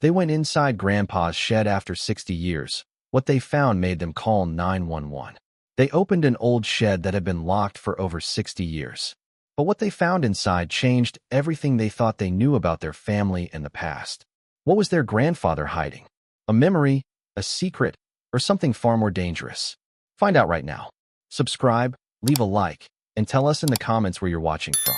They went inside Grandpa's shed after 60 years. What they found made them call 911. They opened an old shed that had been locked for over 60 years. But what they found inside changed everything they thought they knew about their family and the past. What was their grandfather hiding? A memory, a secret, or something far more dangerous? Find out right now. Subscribe, leave a like, and tell us in the comments where you're watching from.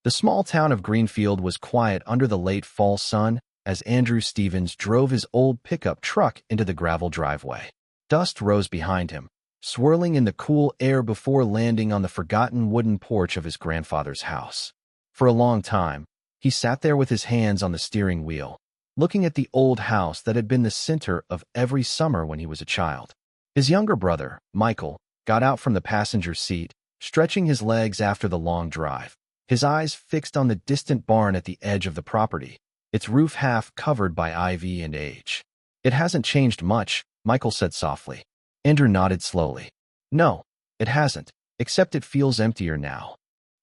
The small town of Greenfield was quiet under the late fall sun as Andrew Stevens drove his old pickup truck into the gravel driveway. Dust rose behind him, swirling in the cool air before landing on the forgotten wooden porch of his grandfather's house. For a long time, he sat there with his hands on the steering wheel, looking at the old house that had been the center of every summer when he was a child. His younger brother, Michael, got out from the passenger seat, stretching his legs after the long drive, his eyes fixed on the distant barn at the edge of the property, its roof half covered by ivy and age. "It hasn't changed much," Michael said softly. Andrew nodded slowly. "No, it hasn't, except it feels emptier now."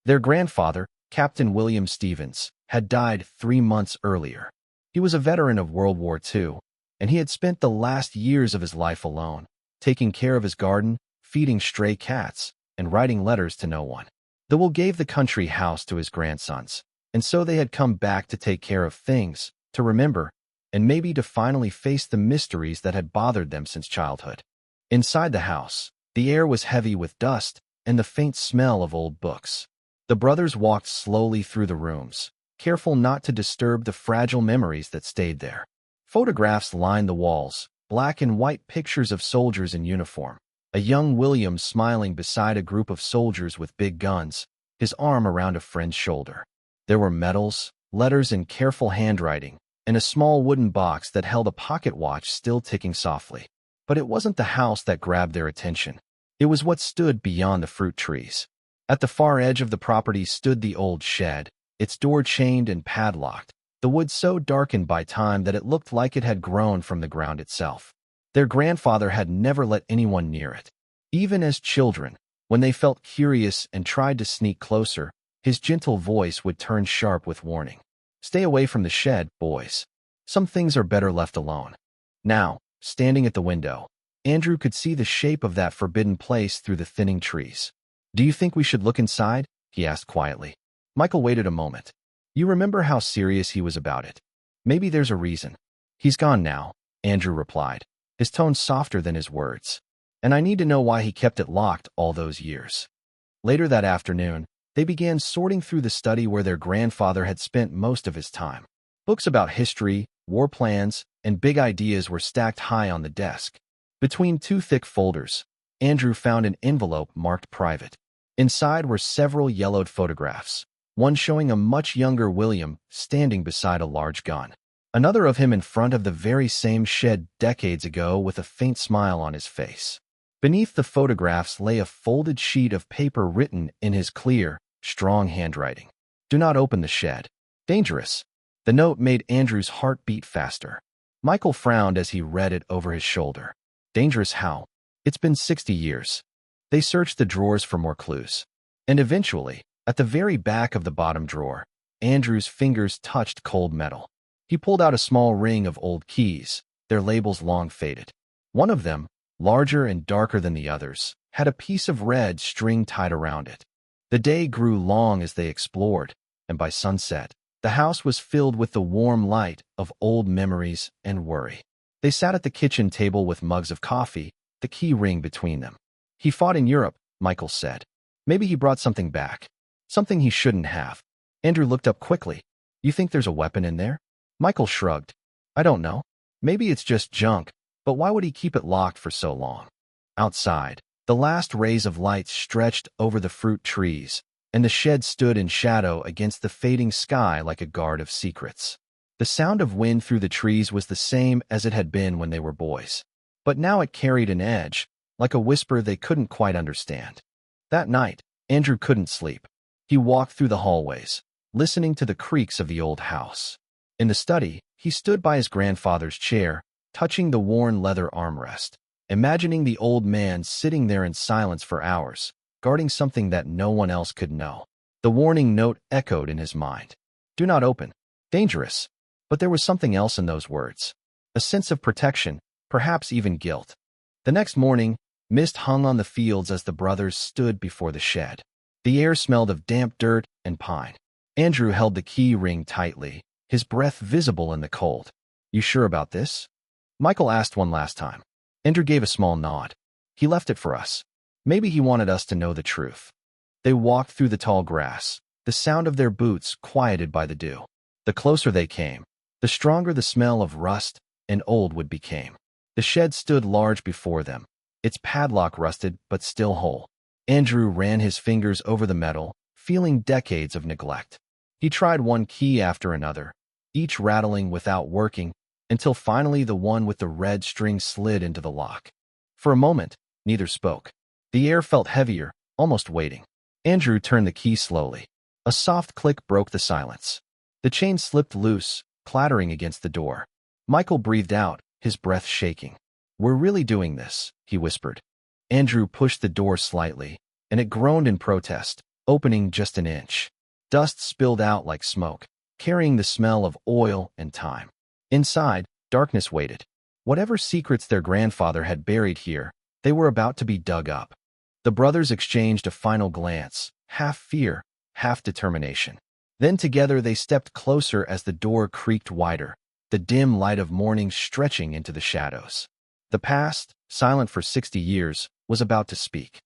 Their grandfather, Captain William Stevens, had died 3 months earlier. He was a veteran of World War II, and he had spent the last years of his life alone, taking care of his garden, feeding stray cats, and writing letters to no one. The will gave the country house to his grandsons, and so they had come back to take care of things, to remember, and maybe to finally face the mysteries that had bothered them since childhood. Inside the house, the air was heavy with dust and the faint smell of old books. The brothers walked slowly through the rooms, careful not to disturb the fragile memories that stayed there. Photographs lined the walls, black and white pictures of soldiers in uniform. A young William smiling beside a group of soldiers with big guns, his arm around a friend's shoulder. There were medals, letters in careful handwriting, and a small wooden box that held a pocket watch still ticking softly. But it wasn't the house that grabbed their attention. It was what stood beyond the fruit trees. At the far edge of the property stood the old shed, its door chained and padlocked, the wood so darkened by time that it looked like it had grown from the ground itself. Their grandfather had never let anyone near it. Even as children, when they felt curious and tried to sneak closer, his gentle voice would turn sharp with warning. "Stay away from the shed, boys. Some things are better left alone." Now, standing at the window, Andrew could see the shape of that forbidden place through the thinning trees. "Do you think we should look inside?" he asked quietly. Michael waited a moment. "You remember how serious he was about it. Maybe there's a reason." "He's gone now," Andrew replied, his tone softer than his words. "And I need to know why he kept it locked all those years." Later that afternoon, they began sorting through the study where their grandfather had spent most of his time. Books about history, war plans, and big ideas were stacked high on the desk. Between 2 thick folders, Andrew found an envelope marked private. Inside were several yellowed photographs, one showing a much younger William standing beside a large gun, another of him in front of the very same shed decades ago with a faint smile on his face. Beneath the photographs lay a folded sheet of paper written in his clear, strong handwriting. "Do not open the shed. Dangerous." The note made Andrew's heart beat faster. Michael frowned as he read it over his shoulder. "Dangerous how? It's been 60 years." They searched the drawers for more clues. And eventually, at the very back of the bottom drawer, Andrew's fingers touched cold metal. He pulled out a small ring of old keys, their labels long faded. One of them, larger and darker than the others, had a piece of red string tied around it. The day grew long as they explored, and by sunset, the house was filled with the warm light of old memories and worry. They sat at the kitchen table with mugs of coffee, the key ring between them. "He fought in Europe," Michael said. "Maybe he brought something back. Something he shouldn't have." Andrew looked up quickly. "You think there's a weapon in there?" Michael shrugged. "I don't know. Maybe it's just junk, but why would he keep it locked for so long?" Outside, the last rays of light stretched over the fruit trees, and the shed stood in shadow against the fading sky like a guard of secrets. The sound of wind through the trees was the same as it had been when they were boys, but now it carried an edge, like a whisper they couldn't quite understand. That night, Andrew couldn't sleep. He walked through the hallways, listening to the creaks of the old house. In the study, he stood by his grandfather's chair, touching the worn leather armrest, imagining the old man sitting there in silence for hours, guarding something that no one else could know. The warning note echoed in his mind. "Do not open. Dangerous." But there was something else in those words. A sense of protection, perhaps even guilt. The next morning, mist hung on the fields as the brothers stood before the shed. The air smelled of damp dirt and pine. Andrew held the key ring tightly, his breath visible in the cold. "You sure about this?" Michael asked one last time. Andrew gave a small nod. "He left it for us. Maybe he wanted us to know the truth." They walked through the tall grass, the sound of their boots quieted by the dew. The closer they came, the stronger the smell of rust and old wood became. The shed stood large before them, its padlock rusted but still whole. Andrew ran his fingers over the metal, feeling decades of neglect. He tried one key after another, each rattling without working, until finally the one with the red string slid into the lock. For a moment, neither spoke. The air felt heavier, almost weighting. Andrew turned the key slowly. A soft click broke the silence. The chain slipped loose, clattering against the door. Michael breathed out, his breath shaking. "We're really doing this," he whispered. Andrew pushed the door slightly, and it groaned in protest, opening just an inch. Dust spilled out like smoke, carrying the smell of oil and time. Inside, darkness waited. Whatever secrets their grandfather had buried here, they were about to be dug up. The brothers exchanged a final glance, half fear, half determination. Then together they stepped closer as the door creaked wider, the dim light of morning stretching into the shadows. The past, silent for 60 years, was about to speak.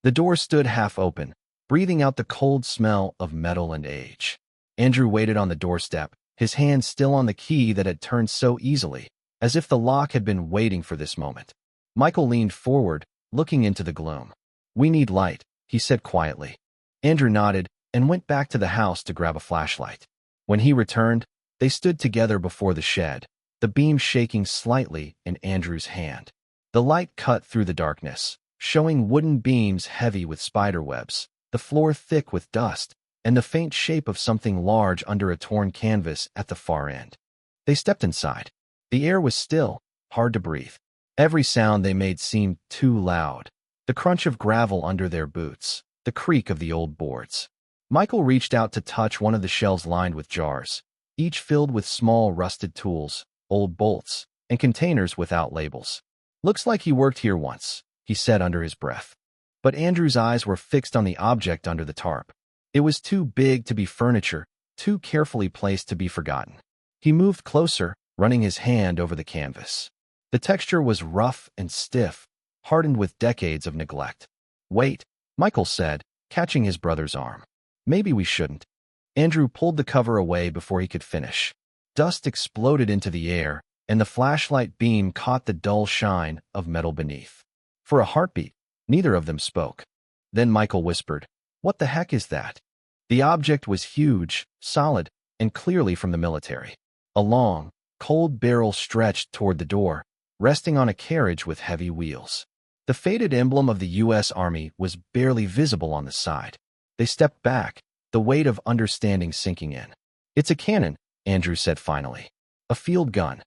The door stood half open, breathing out the cold smell of metal and age. Andrew waited on the doorstep, his hand still on the key that had turned so easily, as if the lock had been waiting for this moment. Michael leaned forward, looking into the gloom. "We need light," he said quietly. Andrew nodded and went back to the house to grab a flashlight. When he returned, they stood together before the shed, the beam shaking slightly in Andrew's hand. The light cut through the darkness, showing wooden beams heavy with spider webs, the floor thick with dust, and the faint shape of something large under a torn canvas at the far end. They stepped inside. The air was still, hard to breathe. Every sound they made seemed too loud. The crunch of gravel under their boots, the creak of the old boards. Michael reached out to touch one of the shelves lined with jars, each filled with small rusted tools, old bolts, and containers without labels. "Looks like he worked here once," he said under his breath. But Andrew's eyes were fixed on the object under the tarp. It was too big to be furniture, too carefully placed to be forgotten. He moved closer, running his hand over the canvas. The texture was rough and stiff, hardened with decades of neglect. "Wait," Michael said, catching his brother's arm. "Maybe we shouldn't." Andrew pulled the cover away before he could finish. Dust exploded into the air, and the flashlight beam caught the dull shine of metal beneath. For a heartbeat, neither of them spoke. Then Michael whispered, "What the heck is that?" The object was huge, solid, and clearly from the military. A long, cold barrel stretched toward the door, resting on a carriage with heavy wheels. The faded emblem of the U.S. Army was barely visible on the side. They stepped back, the weight of understanding sinking in. "It's a cannon," Andrew said finally. "A field gun."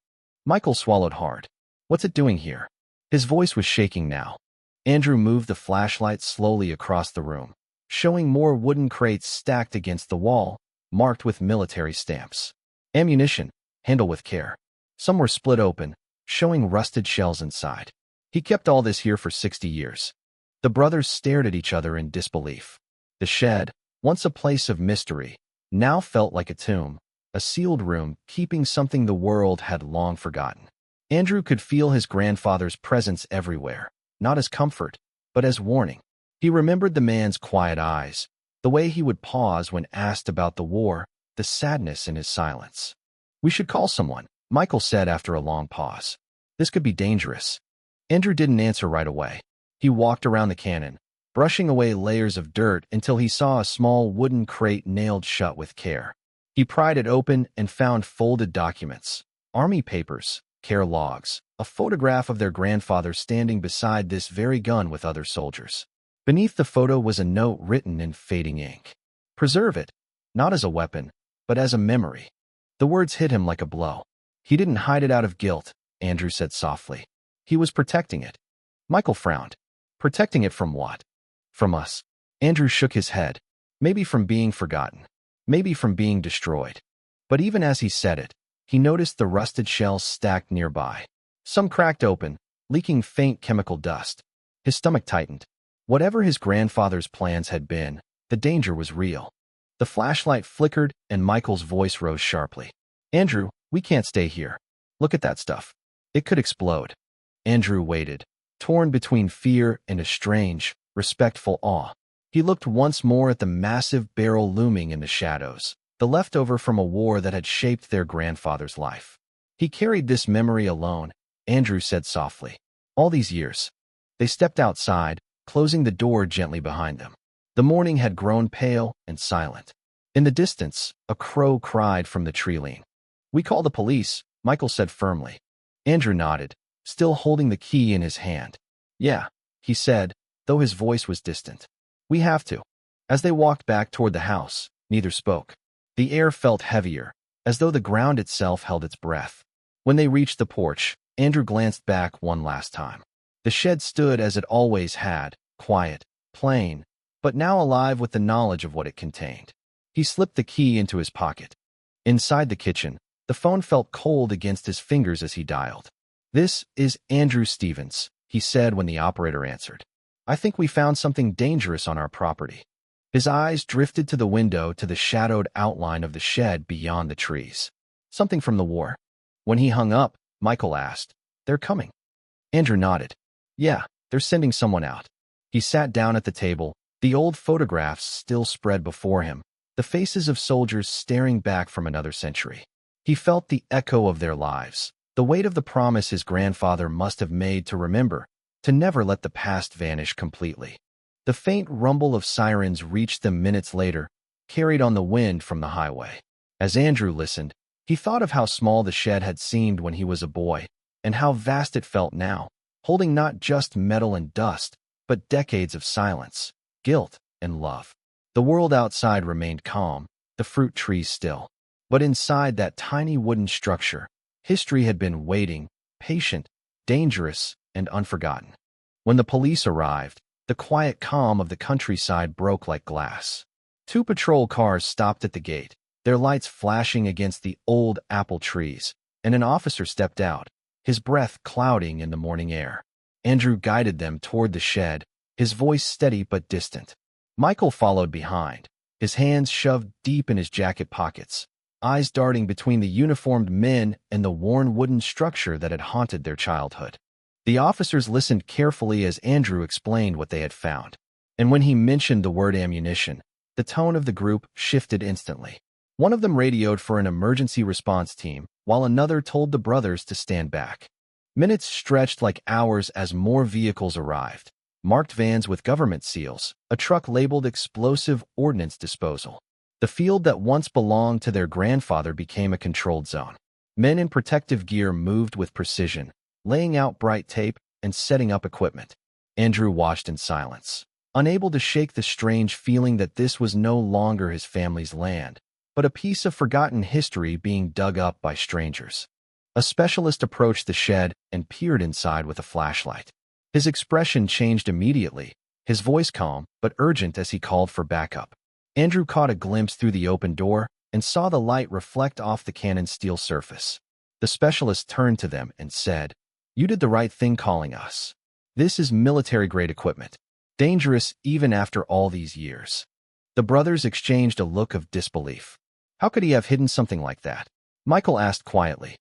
Michael swallowed hard. "What's it doing here?" His voice was shaking now. Andrew moved the flashlight slowly across the room, showing more wooden crates stacked against the wall, marked with military stamps. "Ammunition, handle with care." Some were split open, showing rusted shells inside. "He kept all this here for 60 years. The brothers stared at each other in disbelief. The shed, once a place of mystery, now felt like a tomb, a sealed room keeping something the world had long forgotten. Andrew could feel his grandfather's presence everywhere, not as comfort, but as warning. He remembered the man's quiet eyes, the way he would pause when asked about the war, the sadness in his silence. "We should call someone," Michael said after a long pause. "This could be dangerous." Andrew didn't answer right away. He walked around the cannon, brushing away layers of dirt until he saw a small wooden crate nailed shut with care. He pried it open and found folded documents, army papers, care logs, a photograph of their grandfather standing beside this very gun with other soldiers. Beneath the photo was a note written in fading ink. "Preserve it, not as a weapon, but as a memory." The words hit him like a blow. He didn't hide it out of guilt, Andrew said softly. He was protecting it. Michael frowned. "Protecting it from what?" "From us." Andrew shook his head. "Maybe from being forgotten. Maybe from being destroyed." But even as he said it, he noticed the rusted shells stacked nearby. Some cracked open, leaking faint chemical dust. His stomach tightened. Whatever his grandfather's plans had been, the danger was real. The flashlight flickered and Michael's voice rose sharply. Andrew, we can't stay here. Look at that stuff. It could explode. Andrew waited, torn between fear and a strange, respectful awe. He looked once more at the massive barrel looming in the shadows, the leftover from a war that had shaped their grandfather's life. He carried this memory alone, Andrew said softly. All these years. They stepped outside, closing the door gently behind them. The morning had grown pale and silent. In the distance, a crow cried from the tree line. We call the police, Michael said firmly. Andrew nodded, still holding the key in his hand. Yeah, he said, though his voice was distant. We have to. As they walked back toward the house, neither spoke. The air felt heavier, as though the ground itself held its breath. When they reached the porch, Andrew glanced back one last time. The shed stood as it always had, quiet, plain, but now alive with the knowledge of what it contained. He slipped the key into his pocket. Inside the kitchen, the phone felt cold against his fingers as he dialed. This is Andrew Stevens, he said when the operator answered. I think we found something dangerous on our property. His eyes drifted to the window to the shadowed outline of the shed beyond the trees. Something from the war. When he hung up, Michael asked, They're coming. Andrew nodded. Yeah, they're sending someone out. He sat down at the table, the old photographs still spread before him, the faces of soldiers staring back from another century. He felt the echo of their lives, the weight of the promise his grandfather must have made to remember, to never let the past vanish completely. The faint rumble of sirens reached them minutes later, carried on the wind from the highway. As Andrew listened, he thought of how small the shed had seemed when he was a boy, and how vast it felt now, holding not just metal and dust, but decades of silence, guilt, and love. The world outside remained calm, the fruit trees still. But inside that tiny wooden structure, history had been waiting, patient, dangerous, and unforgotten. When the police arrived, the quiet calm of the countryside broke like glass. 2 patrol cars stopped at the gate, their lights flashing against the old apple trees, and an officer stepped out, his breath clouding in the morning air. Andrew guided them toward the shed, his voice steady but distant. Michael followed behind, his hands shoved deep in his jacket pockets, eyes darting between the uniformed men and the worn wooden structure that had haunted their childhood. The officers listened carefully as Andrew explained what they had found, and when he mentioned the word ammunition, the tone of the group shifted instantly. One of them radioed for an emergency response team, while another told the brothers to stand back. Minutes stretched like hours as more vehicles arrived, marked vans with government seals, a truck labeled explosive ordnance disposal. The field that once belonged to their grandfather became a controlled zone. Men in protective gear moved with precision, laying out bright tape and setting up equipment. Andrew watched in silence, unable to shake the strange feeling that this was no longer his family's land, but a piece of forgotten history being dug up by strangers. A specialist approached the shed and peered inside with a flashlight. His expression changed immediately, his voice calm but urgent as he called for backup. Andrew caught a glimpse through the open door and saw the light reflect off the cannon's steel surface. The specialist turned to them and said, You did the right thing calling us. This is military-grade equipment, dangerous even after all these years. The brothers exchanged a look of disbelief. How could he have hidden something like that? Michael asked quietly.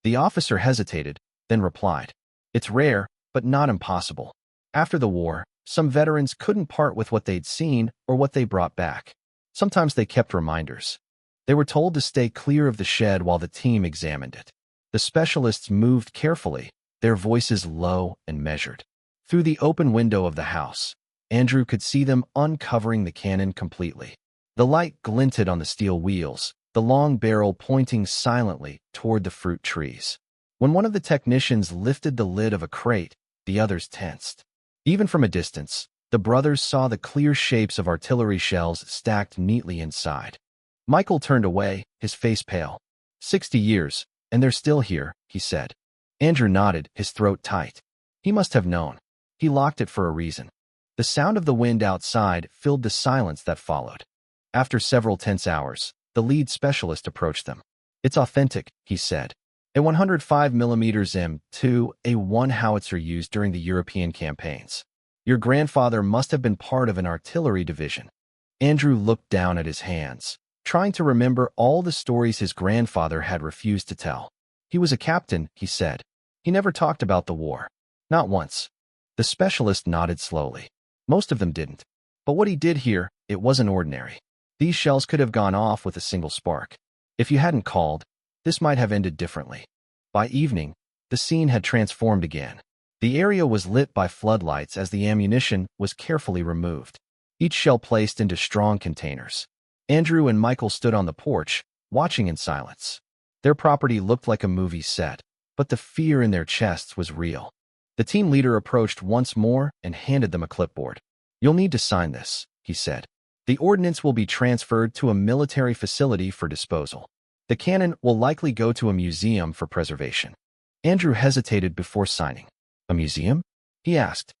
The officer hesitated, then replied, It's rare, but not impossible. After the war, some veterans couldn't part with what they'd seen or what they brought back. Sometimes they kept reminders. They were told to stay clear of the shed while the team examined it. The specialists moved carefully, their voices low and measured. Through the open window of the house, Andrew could see them uncovering the cannon completely. The light glinted on the steel wheels, the long barrel pointing silently toward the fruit trees. When one of the technicians lifted the lid of a crate, the others tensed. Even from a distance, the brothers saw the clear shapes of artillery shells stacked neatly inside. Michael turned away, his face pale. 60 years, and they're still here, he said. Andrew nodded, his throat tight. He must have known. He locked it for a reason. The sound of the wind outside filled the silence that followed. After several tense hours, the lead specialist approached them. It's authentic, he said. A 105mm M2A1 howitzer used during the European campaigns. Your grandfather must have been part of an artillery division. Andrew looked down at his hands, trying to remember all the stories his grandfather had refused to tell. He was a captain, he said. He never talked about the war. Not once. The specialist nodded slowly. Most of them didn't. But what he did hear, it wasn't ordinary. These shells could have gone off with a single spark. If you hadn't called, this might have ended differently. By evening, the scene had transformed again. The area was lit by floodlights as the ammunition was carefully removed, each shell placed into strong containers. Andrew and Michael stood on the porch, watching in silence. Their property looked like a movie set, but the fear in their chests was real. The team leader approached once more and handed them a clipboard. You'll need to sign this, he said. The ordnance will be transferred to a military facility for disposal. The cannon will likely go to a museum for preservation. Andrew hesitated before signing. A museum? He asked.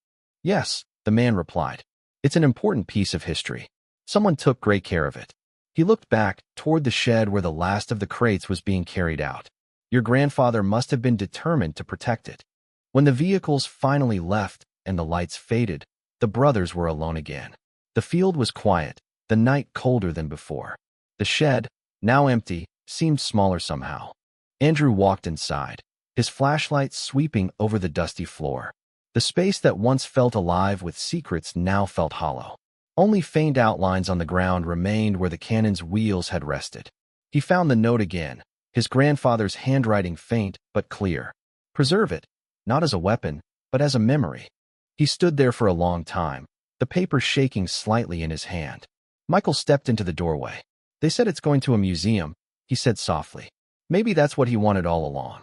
Yes, the man replied. It's an important piece of history. Someone took great care of it. He looked back toward the shed where the last of the crates was being carried out. Your grandfather must have been determined to protect it. When the vehicles finally left and the lights faded, the brothers were alone again. The field was quiet, the night colder than before. The shed, now empty, seemed smaller somehow. Andrew walked inside, his flashlight sweeping over the dusty floor. The space that once felt alive with secrets now felt hollow. Only faint outlines on the ground remained where the cannon's wheels had rested. He found the note again, his grandfather's handwriting faint but clear. Preserve it, not as a weapon, but as a memory. He stood there for a long time, the paper shaking slightly in his hand. Michael stepped into the doorway. They said it's going to a museum, he said softly. Maybe that's what he wanted all along.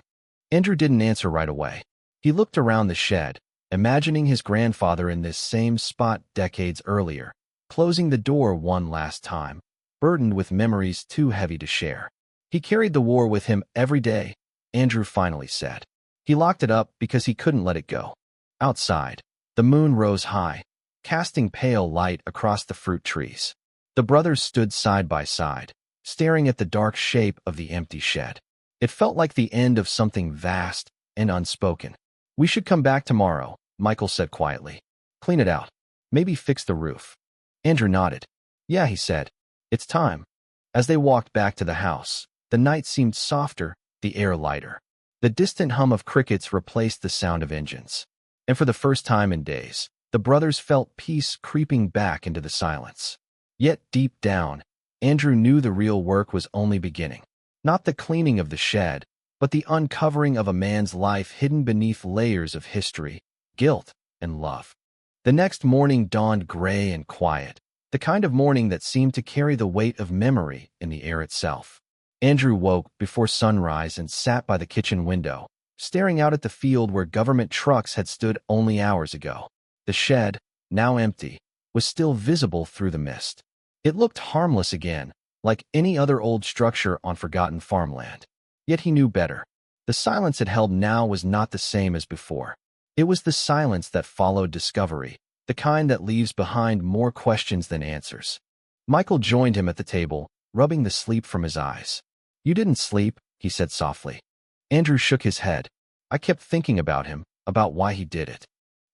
Andrew didn't answer right away. He looked around the shed, imagining his grandfather in this same spot decades earlier, closing the door one last time, burdened with memories too heavy to share. He carried the war with him every day, Andrew finally said. He locked it up because he couldn't let it go. Outside, the moon rose high, casting pale light across the fruit trees. The brothers stood side by side, staring at the dark shape of the empty shed. It felt like the end of something vast and unspoken. We should come back tomorrow, Michael said quietly. Clean it out. Maybe fix the roof. Andrew nodded. Yeah, he said. It's time. As they walked back to the house, the night seemed softer, the air lighter. The distant hum of crickets replaced the sound of engines. And for the first time in days, the brothers felt peace creeping back into the silence. Yet deep down, Andrew knew the real work was only beginning. Not the cleaning of the shed, but the uncovering of a man's life hidden beneath layers of history, guilt, and love. The next morning dawned gray and quiet, the kind of morning that seemed to carry the weight of memory in the air itself. Andrew woke before sunrise and sat by the kitchen window, staring out at the field where government trucks had stood only hours ago. The shed, now empty, was still visible through the mist. It looked harmless again, like any other old structure on forgotten farmland. Yet he knew better. The silence it held now was not the same as before. It was the silence that followed discovery, the kind that leaves behind more questions than answers. Michael joined him at the table, rubbing the sleep from his eyes. You didn't sleep, he said softly. Andrew shook his head. I kept thinking about him, about why he did it.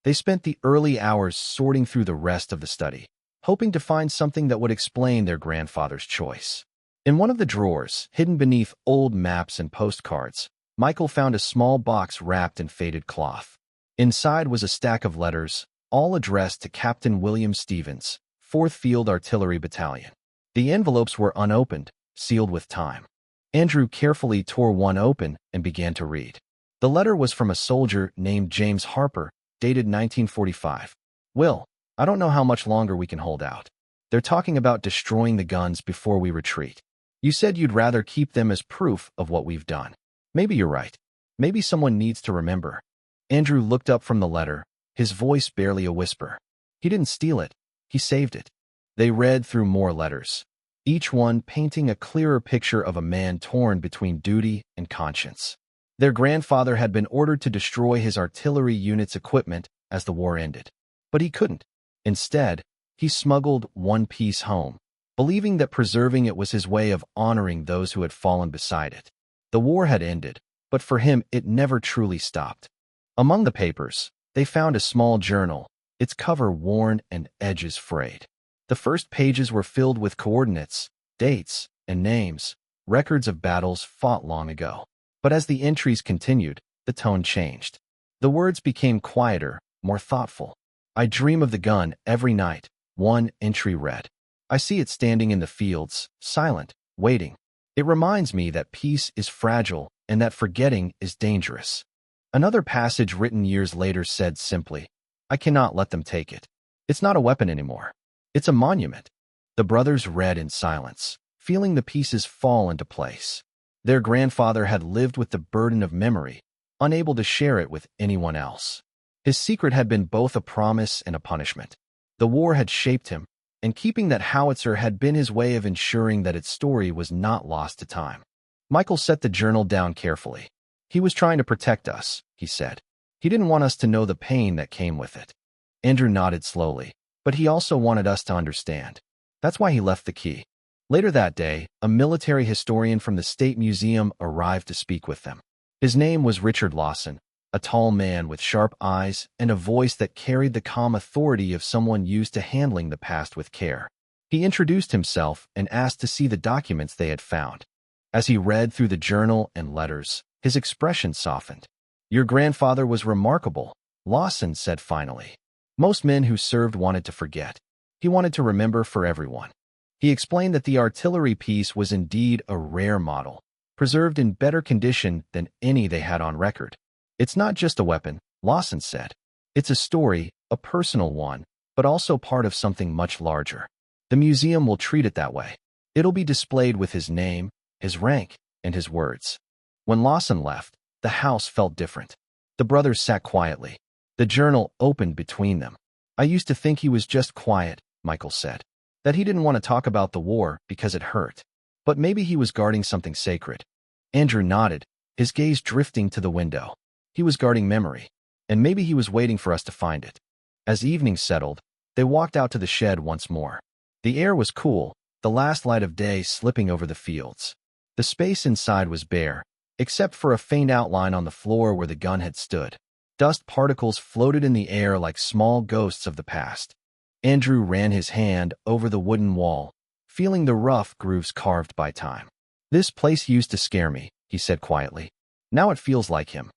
They spent the early hours sorting through the rest of the study, hoping to find something that would explain their grandfather's choice. In one of the drawers, hidden beneath old maps and postcards, Michael found a small box wrapped in faded cloth. Inside was a stack of letters, all addressed to Captain William Stevens, 4th Field Artillery Battalion. The envelopes were unopened, sealed with time. Andrew carefully tore one open and began to read. The letter was from a soldier named James Harper, dated 1945. Will, I don't know how much longer we can hold out. They're talking about destroying the guns before we retreat. You said you'd rather keep them as proof of what we've done. Maybe you're right. Maybe someone needs to remember. Andrew looked up from the letter, his voice barely a whisper. He didn't steal it. He saved it. They read through more letters, each one painting a clearer picture of a man torn between duty and conscience. Their grandfather had been ordered to destroy his artillery unit's equipment as the war ended. But he couldn't. Instead, he smuggled one piece home, believing that preserving it was his way of honoring those who had fallen beside it. The war had ended, but for him it never truly stopped. Among the papers, they found a small journal, its cover worn and edges frayed. The first pages were filled with coordinates, dates, and names, records of battles fought long ago. But as the entries continued, the tone changed. The words became quieter, more thoughtful. "I dream of the gun every night," one entry read. "I see it standing in the fields, silent, waiting. It reminds me that peace is fragile and that forgetting is dangerous." Another passage written years later said simply, "I cannot let them take it. It's not a weapon anymore. It's a monument." The brothers read in silence, feeling the pieces fall into place. Their grandfather had lived with the burden of memory, unable to share it with anyone else. His secret had been both a promise and a punishment. The war had shaped him, and keeping that howitzer had been his way of ensuring that its story was not lost to time. Michael set the journal down carefully. "He was trying to protect us," he said. "He didn't want us to know the pain that came with it." Andrew nodded slowly, "But he also wanted us to understand. That's why he left the key." Later that day, a military historian from the State Museum arrived to speak with them. His name was Richard Lawson, a tall man with sharp eyes and a voice that carried the calm authority of someone used to handling the past with care. He introduced himself and asked to see the documents they had found. As he read through the journal and letters, his expression softened. "Your grandfather was remarkable," Lawson said finally. "Most men who served wanted to forget. He wanted to remember for everyone." He explained that the artillery piece was indeed a rare model, preserved in better condition than any they had on record. "It's not just a weapon," Lawson said. "It's a story, a personal one, but also part of something much larger. The museum will treat it that way. It'll be displayed with his name, his rank, and his words." When Lawson left, the house felt different. The brothers sat quietly. The journal opened between them. "I used to think he was just quiet," Michael said. "That he didn't want to talk about the war because it hurt. But maybe he was guarding something sacred." Andrew nodded, his gaze drifting to the window. "He was guarding memory, and maybe he was waiting for us to find it." As evening settled, they walked out to the shed once more. The air was cool, the last light of day slipping over the fields. The space inside was bare, except for a faint outline on the floor where the gun had stood. Dust particles floated in the air like small ghosts of the past. Andrew ran his hand over the wooden wall, feeling the rough grooves carved by time. "This place used to scare me," he said quietly. "Now it feels like him."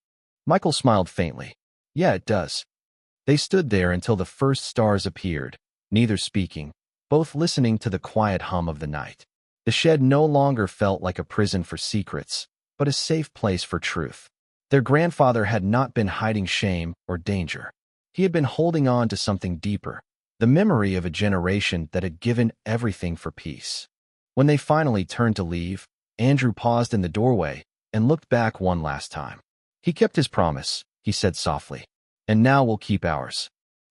Michael smiled faintly. "Yeah, it does." They stood there until the first stars appeared, neither speaking, both listening to the quiet hum of the night. The shed no longer felt like a prison for secrets, but a safe place for truth. Their grandfather had not been hiding shame or danger. He had been holding on to something deeper, the memory of a generation that had given everything for peace. When they finally turned to leave, Andrew paused in the doorway and looked back one last time. "He kept his promise," he said softly, "and now we'll keep ours."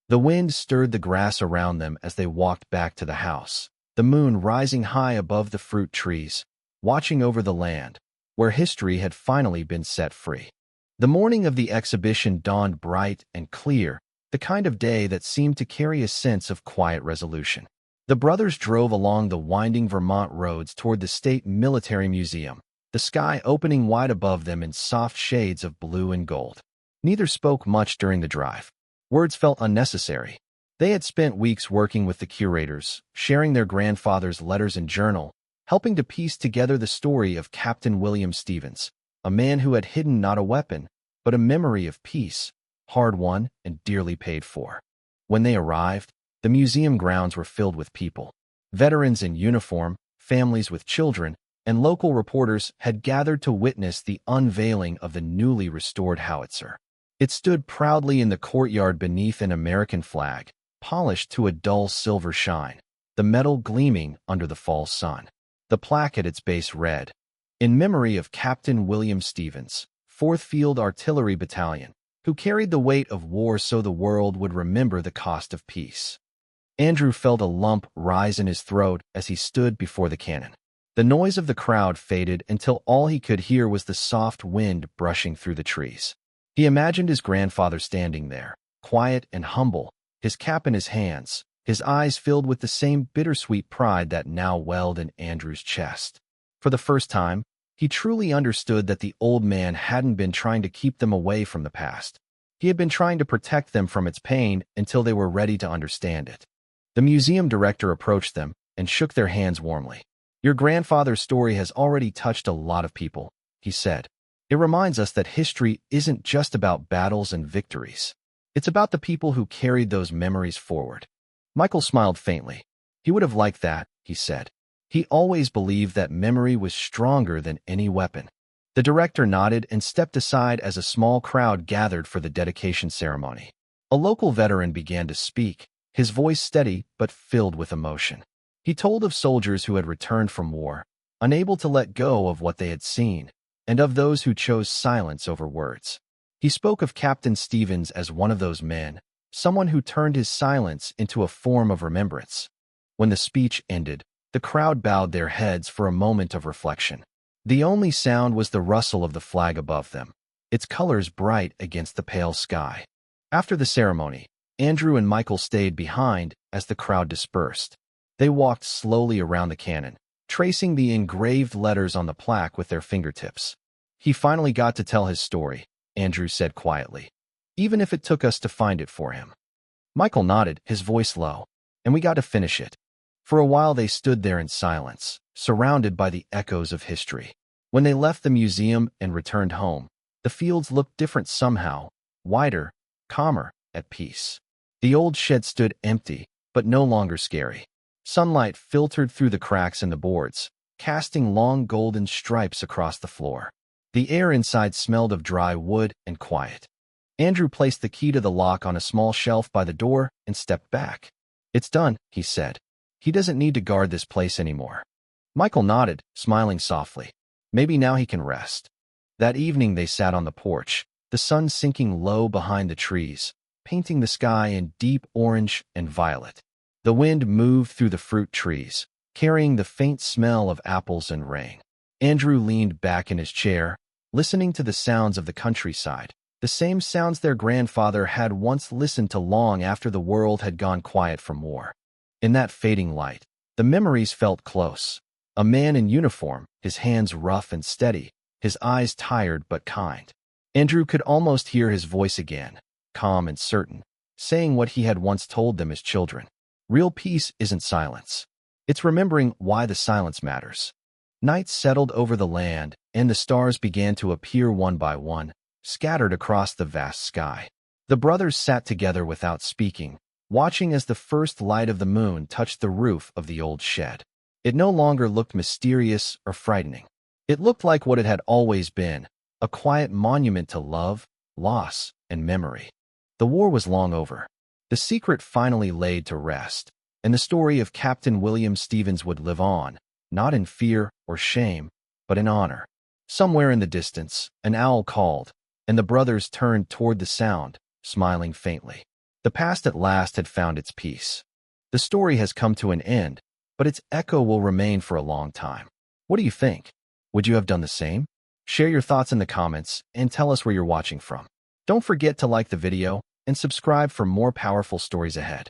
The wind stirred the grass around them as they walked back to the house, the moon rising high above the fruit trees, watching over the land, where history had finally been set free. The morning of the exhibition dawned bright and clear, the kind of day that seemed to carry a sense of quiet resolution. The brothers drove along the winding Vermont roads toward the State Military Museum, the sky opening wide above them in soft shades of blue and gold. Neither spoke much during the drive. Words felt unnecessary. They had spent weeks working with the curators, sharing their grandfather's letters and journal, helping to piece together the story of Captain William Stevens, a man who had hidden not a weapon, but a memory of peace, hard-won and dearly paid for. When they arrived, the museum grounds were filled with people. Veterans in uniform, families with children, and local reporters had gathered to witness the unveiling of the newly restored howitzer. It stood proudly in the courtyard beneath an American flag, polished to a dull silver shine, the metal gleaming under the fall sun. The plaque at its base read, "In memory of Captain William Stevens, 4th Field Artillery Battalion, who carried the weight of war so the world would remember the cost of peace." Andrew felt a lump rise in his throat as he stood before the cannon. The noise of the crowd faded until all he could hear was the soft wind brushing through the trees. He imagined his grandfather standing there, quiet and humble, his cap in his hands, his eyes filled with the same bittersweet pride that now welled in Andrew's chest. For the first time, He truly understood that the old man hadn't been trying to keep them away from the past. He had been trying to protect them from its pain until they were ready to understand it. The museum director approached them and shook their hands warmly. "Your grandfather's story has already touched a lot of people," he said. "It reminds us that history isn't just about battles and victories. It's about the people who carried those memories forward." Michael smiled faintly. He would have liked that, he said. He always believed that memory was stronger than any weapon. The director nodded and stepped aside as a small crowd gathered for the dedication ceremony. A local veteran began to speak, his voice steady but filled with emotion. He told of soldiers who had returned from war, unable to let go of what they had seen, and of those who chose silence over words. He spoke of Captain Stevens as one of those men, someone who turned his silence into a form of remembrance. When the speech ended, the crowd bowed their heads for a moment of reflection. The only sound was the rustle of the flag above them, its colors bright against the pale sky. After the ceremony, Andrew and Michael stayed behind as the crowd dispersed. They walked slowly around the cannon, tracing the engraved letters on the plaque with their fingertips. "He finally got to tell his story," Andrew said quietly, "even if it took us to find it for him." Michael nodded, his voice low, "And we got to finish it." For a while they stood there in silence, surrounded by the echoes of history. When they left the museum and returned home, the fields looked different somehow, wider, calmer, at peace. The old shed stood empty, but no longer scary. Sunlight filtered through the cracks in the boards, casting long golden stripes across the floor. The air inside smelled of dry wood and quiet. Andrew placed the key to the lock on a small shelf by the door and stepped back. "It's done," he said. "He doesn't need to guard this place anymore." Michael nodded, smiling softly. Maybe now he can rest. That evening they sat on the porch, the sun sinking low behind the trees, painting the sky in deep orange and violet. The wind moved through the fruit trees, carrying the faint smell of apples and rain. Andrew leaned back in his chair, listening to the sounds of the countryside, the same sounds their grandfather had once listened to long after the world had gone quiet from war. In that fading light, the memories felt close. A man in uniform, his hands rough and steady, his eyes tired but kind. Andrew could almost hear his voice again, calm and certain, saying what he had once told them as children. Real peace isn't silence. It's remembering why the silence matters. Night settled over the land, and the stars began to appear one by one, scattered across the vast sky. The brothers sat together without speaking, watching as the first light of the moon touched the roof of the old shed. It no longer looked mysterious or frightening. It looked like what it had always been, a quiet monument to love, loss, and memory. The war was long over. The secret finally laid to rest, and the story of Captain William Stevens would live on, not in fear or shame, but in honor. Somewhere in the distance, an owl called, and the brothers turned toward the sound, smiling faintly. The past at last had found its peace. The story has come to an end, but its echo will remain for a long time. What do you think? Would you have done the same? Share your thoughts in the comments and tell us where you're watching from. Don't forget to like the video and subscribe for more powerful stories ahead.